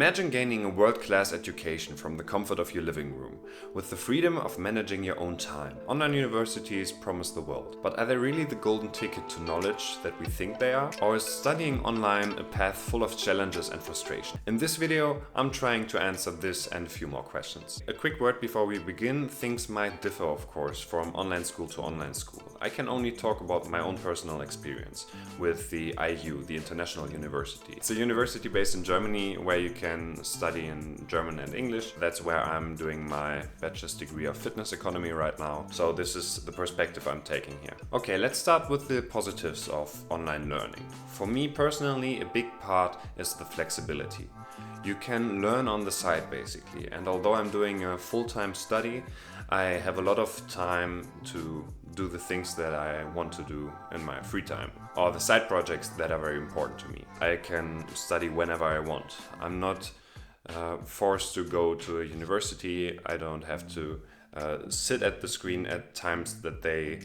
Imagine gaining a world-class education from the comfort of your living room, with the freedom of managing your own time. Online universities promise the world, but are they really the golden ticket to knowledge that we think they are? Or is studying online a path full of challenges and frustration? In this video, I'm trying to answer this and a few more questions. A quick word before we begin: things might differ, of course, from online school to online school. I can only talk about my own personal experience with the IU, the International University. It's a university based in Germany where you can study in German and English. That's where I'm doing my bachelor's degree of fitness economy right now. So this is the perspective I'm taking here. Okay, let's start with the positives of online learning. For me personally, a big part is the flexibility. You can learn on the side basically, and although I'm doing a full-time study, I have a lot of time to do the things that I want to do in my free time, or the side projects that are very important to me. I can study whenever I want. I'm not forced to go to a university. I don't have to sit at the screen at times that they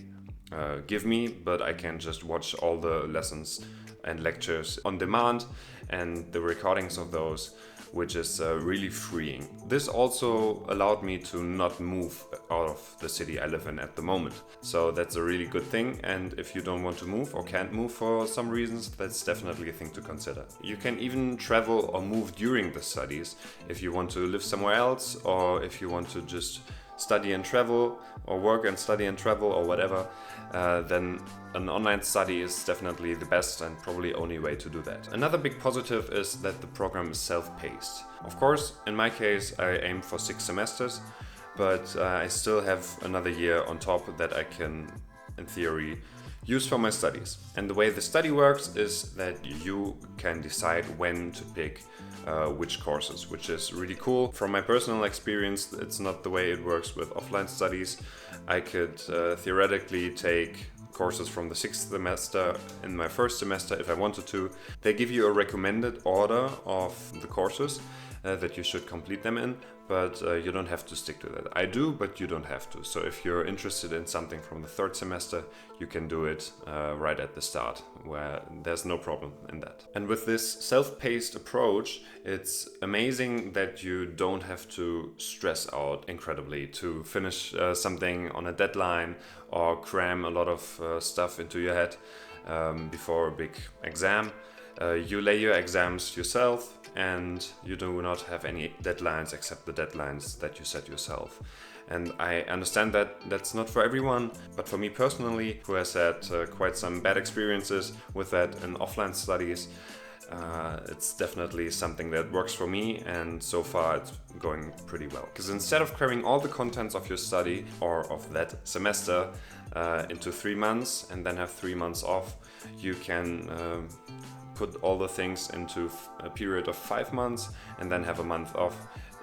give me, but I can just watch all the lessons and lectures on demand and the recordings of those, which is really freeing. This also allowed me to not move out of the city I live in at the moment. So that's a really good thing, and if you don't want to move or can't move for some reasons, that's definitely a thing to consider. You can even travel or move during the studies if you want to live somewhere else, or if you want to just study and travel, or work and study and travel, or whatever, then an online study is definitely the best and probably only way to do that. Another big positive is that the program is self-paced. Of course, in my case, I aim for 6 semesters, but I still have another year on top that I can, in theory, use for my studies. And the way the study works is that you can decide when to pick which courses, which is really cool. From my personal experience, it's not the way it works with offline studies. I could theoretically take courses from the 6th semester in my first semester if I wanted to. They give you a recommended order of the courses that you should complete them in, but you don't have to stick to that. I do, but you don't have to. So if you're interested in something from the 3rd semester, you can do it right at the start, where there's no problem in that. And with this self-paced approach, it's amazing that you don't have to stress out incredibly to finish something on a deadline or cram a lot of stuff into your head before a big exam. You lay your exams yourself, and you do not have any deadlines except the deadlines that you set yourself. And I understand that that's not for everyone, but for me personally, who has had quite some bad experiences with that in offline studies, it's definitely something that works for me, and so far it's going pretty well. Because instead of cramming all the contents of your study or of that semester into 3 months and then have 3 months off, you can put all the things into a period of 5 months and then have a month off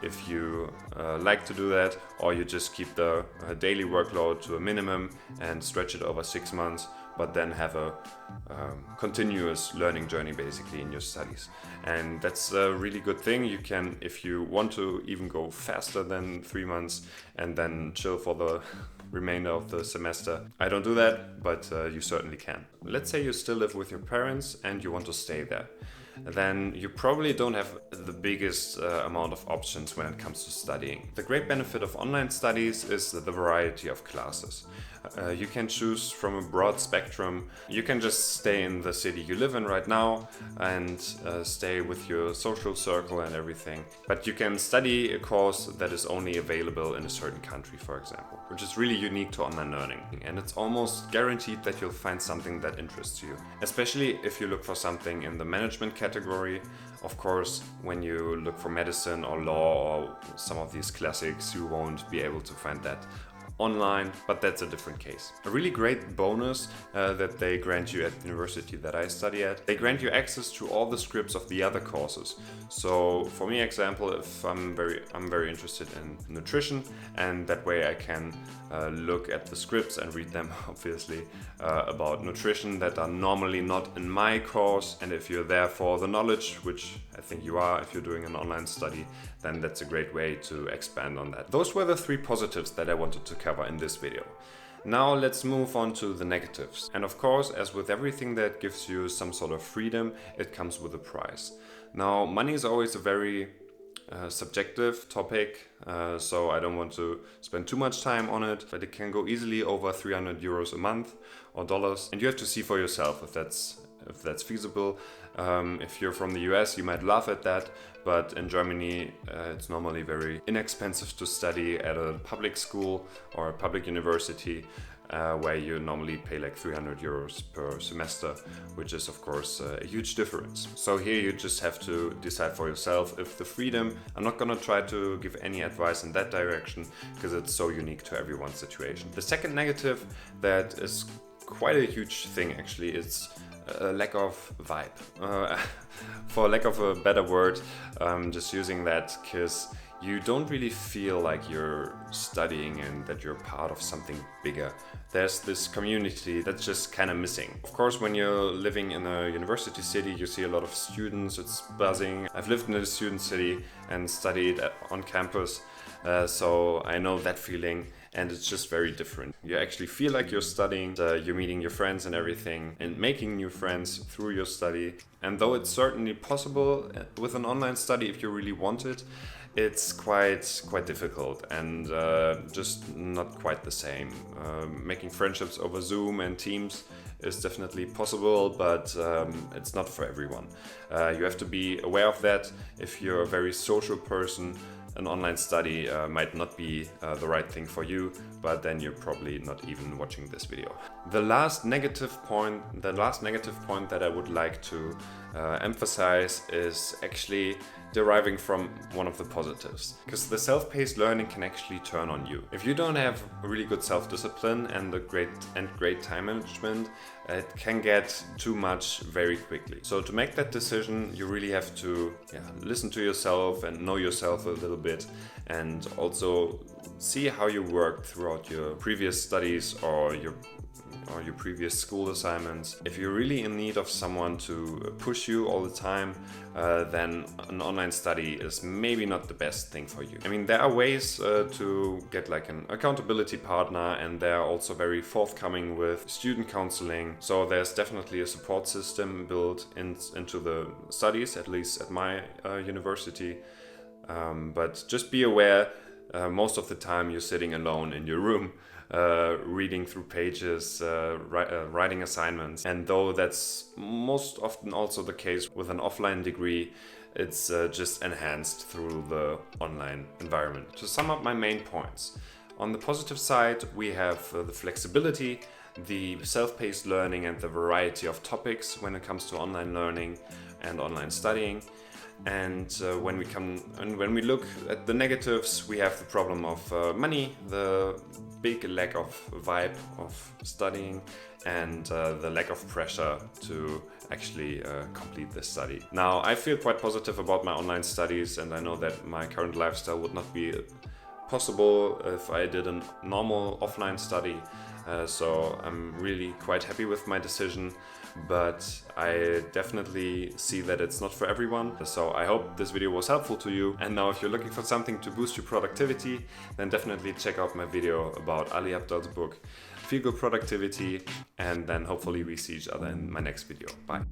if you like to do that, or you just keep the daily workload to a minimum and stretch it over 6 months, but then have a continuous learning journey basically in your studies. And that's a really good thing. You can, if you want to, even go faster than 3 months and then chill for the remainder of the semester. I don't do that, but you certainly can. Let's say you still live with your parents and you want to stay there. Then you probably don't have the biggest amount of options when it comes to studying. The great benefit of online studies is the variety of classes. You can choose from a broad spectrum. You can just stay in the city you live in right now and stay with your social circle and everything. But you can study a course that is only available in a certain country, for example, which is really unique to online learning. And it's almost guaranteed that you'll find something that interests you, especially if you look for something in the management category. Of course, when you look for medicine or law or some of these classics, you won't be able to find that online, but that's a different case. A really great bonus that they grant you at the university that I study at, they grant you access to all the scripts of the other courses. So for me, example, if I'm very interested in nutrition, and that way I can look at the scripts and read them obviously about nutrition that are normally not in my course. And if you're there for the knowledge, which I think you are if you're doing an online study, then that's a great way to expand on that. Those were the 3 positives that I wanted to cover in this video. Now let's move on to the negatives. And of course, as with everything that gives you some sort of freedom, it comes with a price. Now, money is always a very subjective topic, so I don't want to spend too much time on it, but it can go easily over 300 euros a month or dollars, and you have to see for yourself if that's feasible. If you're from the US, you might laugh at that, but in Germany it's normally very inexpensive to study at a public school or a public university, where you normally pay like 300 euros per semester, which is of course a huge difference. So here you just have to decide for yourself if the freedom. I'm not gonna try to give any advice in that direction because it's so unique to everyone's situation. The second negative that is quite a huge thing actually is a lack of vibe. For lack of a better word, just using that because you don't really feel like you're studying and that you're part of something bigger. There's this community that's just kind of missing. Of course, when you're living in a university city, you see a lot of students, it's buzzing. I've lived in a student city and studied on campus, so I know that feeling, and it's just very different. You actually feel like you're studying, you're meeting your friends and everything, and making new friends through your study. And though it's certainly possible with an online study if you really want it, it's quite difficult and just not quite the same. Making friendships over Zoom and Teams is definitely possible, but it's not for everyone. You have to be aware of that. If you're a very social person, an online study might not be the right thing for you, but then you're probably not even watching this video. The last negative point that I would like to emphasize is actually deriving from one of the positives, because the self-paced learning can actually turn on you. If you don't have really good self-discipline and great time management, it can get too much very quickly. So to make that decision, you really have to listen to yourself and know yourself a little bit, and also see how you work throughout your previous studies or your previous school assignments. If you're really in need of someone to push you all the time, then an online study is maybe not the best thing for you. I mean, there are ways to get like an accountability partner, and they're also very forthcoming with student counseling. So there's definitely a support system built into the studies, at least at my university. But just be aware, most of the time you're sitting alone in your room, reading through pages, writing assignments. And though that's most often also the case with an offline degree, it's just enhanced through the online environment. To sum up my main points, on the positive side, we have the flexibility, the self-paced learning, and the variety of topics when it comes to online learning and online studying. And when we look at the negatives, we have the problem of money, the big lack of vibe of studying, and the lack of pressure to actually complete this study. Now, I feel quite positive about my online studies, and I know that my current lifestyle would not be possible if I did a normal offline study. So I'm really quite happy with my decision, but I definitely see that it's not for everyone. So I hope this video was helpful to you. And now if you're looking for something to boost your productivity, then definitely check out my video about Ali Abdaal's book, Feel Good Productivity, and then hopefully we see each other in my next video. Bye.